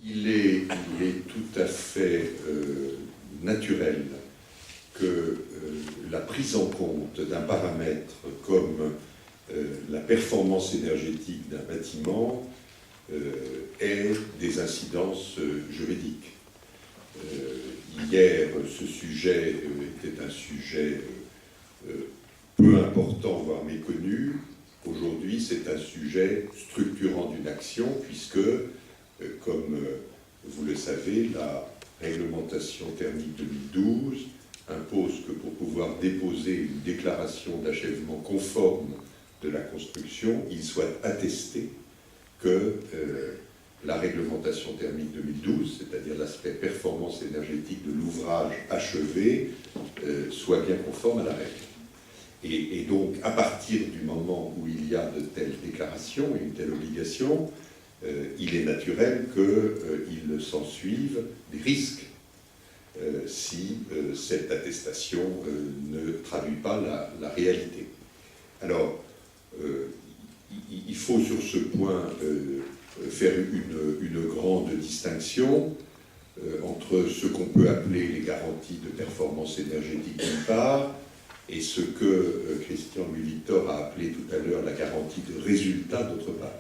il est tout à fait naturel que la prise en compte d'un paramètre comme la performance énergétique d'un bâtiment ait des incidences juridiques. Hier, ce sujet était un sujet peu important, voire méconnu. Aujourd'hui, c'est un sujet structurant d'une action, puisque, comme vous le savez, la réglementation thermique 2012 impose que pour pouvoir déposer une déclaration d'achèvement conforme de la construction, il soit attesté que la réglementation thermique 2012, c'est-à-dire l'aspect performance énergétique de l'ouvrage achevé, soit bien conforme à la règle. Et donc, à partir du moment où il y a de telles déclarations et une telle obligation, il est naturel qu'il s'ensuive des risques si cette attestation ne traduit pas la réalité. Alors, il faut sur ce point faire une grande distinction entre ce qu'on peut appeler les garanties de performance énergétique d'une part et ce que Christian Louis-Victor a appelé tout à l'heure la garantie de résultat d'autre part.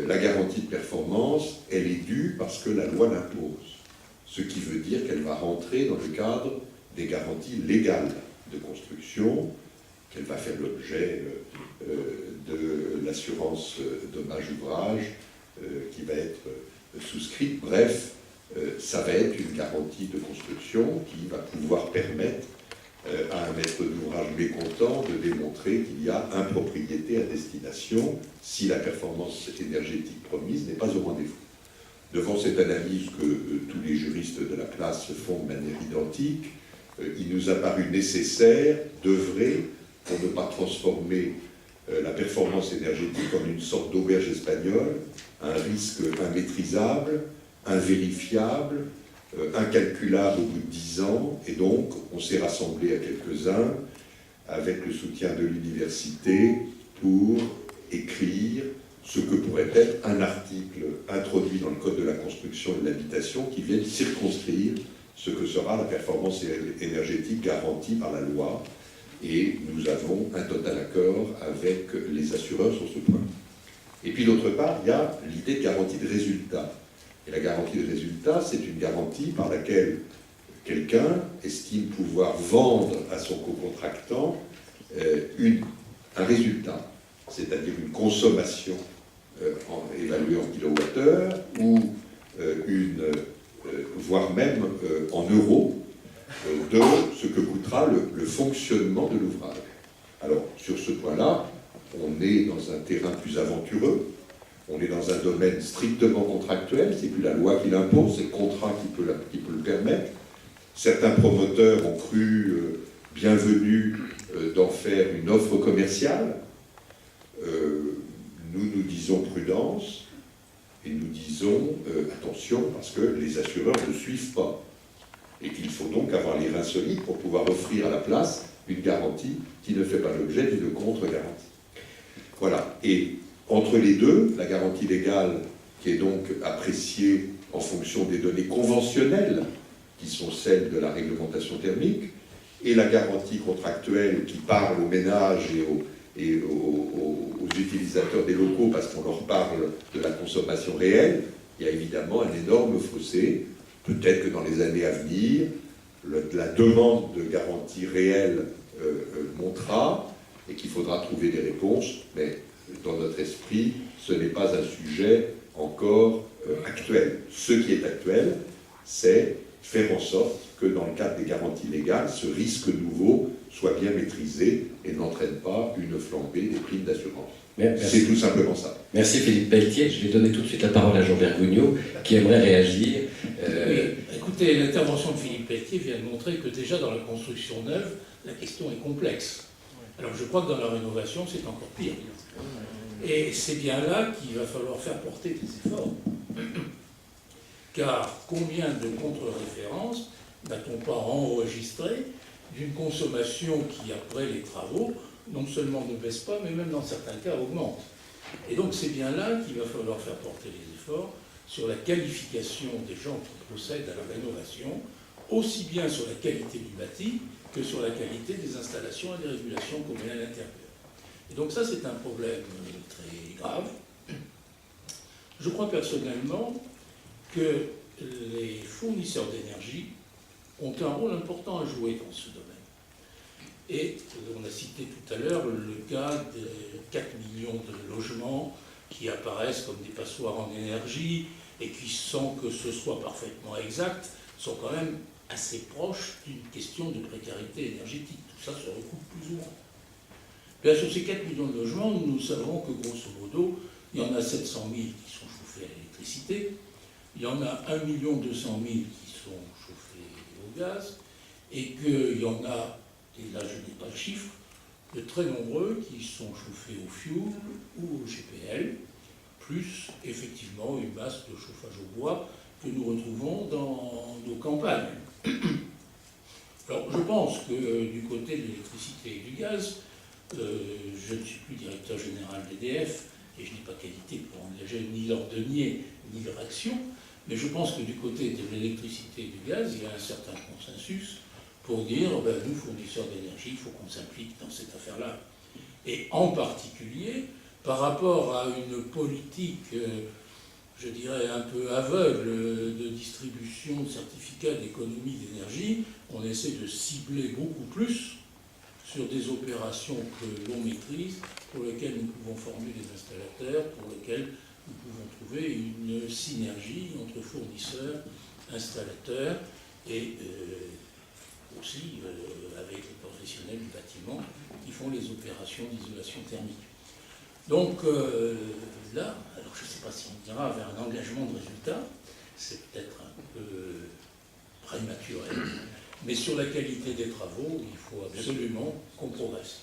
La garantie de performance, elle est due parce que la loi l'impose, ce qui veut dire qu'elle va rentrer dans le cadre des garanties légales de construction, qu'elle va faire l'objet de l'assurance dommage-ouvrage qui va être souscrite. Bref, ça va être une garantie de construction qui va pouvoir permettre à un maître d'ouvrage mécontent de démontrer qu'il y a impropriété à destination si la performance énergétique promise n'est pas au rendez-vous. Devant cette analyse que tous les juristes de la classe font de manière identique, il nous a paru nécessaire d'œuvrer pour ne pas transformer la performance énergétique en une sorte d'auberge espagnole, un risque immaîtrisable, invérifiable, incalculable au bout de 10 ans, et donc on s'est rassemblé à quelques-uns avec le soutien de l'université pour écrire ce que pourrait être un article introduit dans le Code de la construction et de l'habitation qui vienne circonscrire ce que sera la performance énergétique garantie par la loi, et nous avons un total accord avec les assureurs sur ce point. Et puis d'autre part, il y a l'idée de garantie de résultat. Et la garantie de résultat, c'est une garantie par laquelle quelqu'un estime pouvoir vendre à son co-contractant un résultat, c'est-à-dire une consommation évaluée en kilowattheure ou voire même en euros de ce que coûtera le fonctionnement de l'ouvrage. Alors, sur ce point-là, on est dans un terrain plus aventureux. On est dans un domaine strictement contractuel, c'est plus la loi qui l'impose, c'est le contrat qui peut le permettre. Certains promoteurs ont cru bienvenu d'en faire une offre commerciale. Nous disons prudence et nous disons attention parce que les assureurs ne suivent pas et qu'il faut donc avoir les reins solides pour pouvoir offrir à la place une garantie qui ne fait pas l'objet d'une contre-garantie. Voilà. Et entre les deux, la garantie légale, qui est donc appréciée en fonction des données conventionnelles, qui sont celles de la réglementation thermique, et la garantie contractuelle qui parle aux ménages et aux utilisateurs des locaux, parce qu'on leur parle de la consommation réelle, il y a évidemment un énorme fossé. Peut-être que dans les années à venir, la demande de garantie réelle montera, et qu'il faudra trouver des réponses, mais dans notre esprit, ce n'est pas un sujet encore actuel. Ce qui est actuel, c'est faire en sorte que dans le cadre des garanties légales, ce risque nouveau soit bien maîtrisé et n'entraîne pas une flambée des primes d'assurance. C'est tout simplement ça. Merci Philippe Pelletier. Je vais donner tout de suite la parole à Jean Bergugno, qui aimerait réagir. Oui, écoutez, l'intervention de Philippe Pelletier vient de montrer que déjà dans la construction neuve, la question est complexe. Alors je crois que dans la rénovation, c'est encore pire. Et c'est bien là qu'il va falloir faire porter des efforts. Car combien de contre-références n'a-t-on pas enregistré d'une consommation qui, après les travaux, non seulement ne baisse pas, mais même dans certains cas augmente. Et donc c'est bien là qu'il va falloir faire porter les efforts sur la qualification des gens qui procèdent à la rénovation, aussi bien sur la qualité du bâti que sur la qualité des installations et des régulations qu'on met à l'intérieur. Et donc ça, c'est un problème très grave. Je crois personnellement que les fournisseurs d'énergie ont un rôle important à jouer dans ce domaine. Et on a cité tout à l'heure le cas des 4 millions de logements qui apparaissent comme des passoires en énergie et qui, sans que ce soit parfaitement exact, sont quand même assez proches d'une question de précarité énergétique. Tout ça se recoupe plus ou moins. Bien, sur ces 4 millions de logements, nous savons que, grosso modo, il y en a 700 000 qui sont chauffés à l'électricité, il y en a 1 200 000 qui sont chauffés au gaz, et qu'il y en a, et là je n'ai pas le chiffre, de très nombreux qui sont chauffés au fioul ou au GPL, plus effectivement une masse de chauffage au bois que nous retrouvons dans nos campagnes. Alors je pense que du côté de l'électricité et du gaz, je ne suis plus directeur général d'EDF et je n'ai pas qualité pour engager ni leur denier ni leur action, mais je pense que du côté de l'électricité et du gaz, il y a un certain consensus pour dire, nous, fournisseurs d'énergie, il faut qu'on s'implique dans cette affaire-là. Et en particulier, par rapport à une politique, je dirais, un peu aveugle de distribution de certificats d'économie d'énergie, on essaie de cibler beaucoup plus sur des opérations que l'on maîtrise, pour lesquelles nous pouvons former des installateurs, pour lesquelles nous pouvons trouver une synergie entre fournisseurs, installateurs et aussi avec les professionnels du bâtiment qui font les opérations d'isolation thermique. Donc là, alors je ne sais pas si on dira vers un engagement de résultat, c'est peut-être un peu prématuré, mais sur la qualité des travaux, il faut absolument qu'on progresse.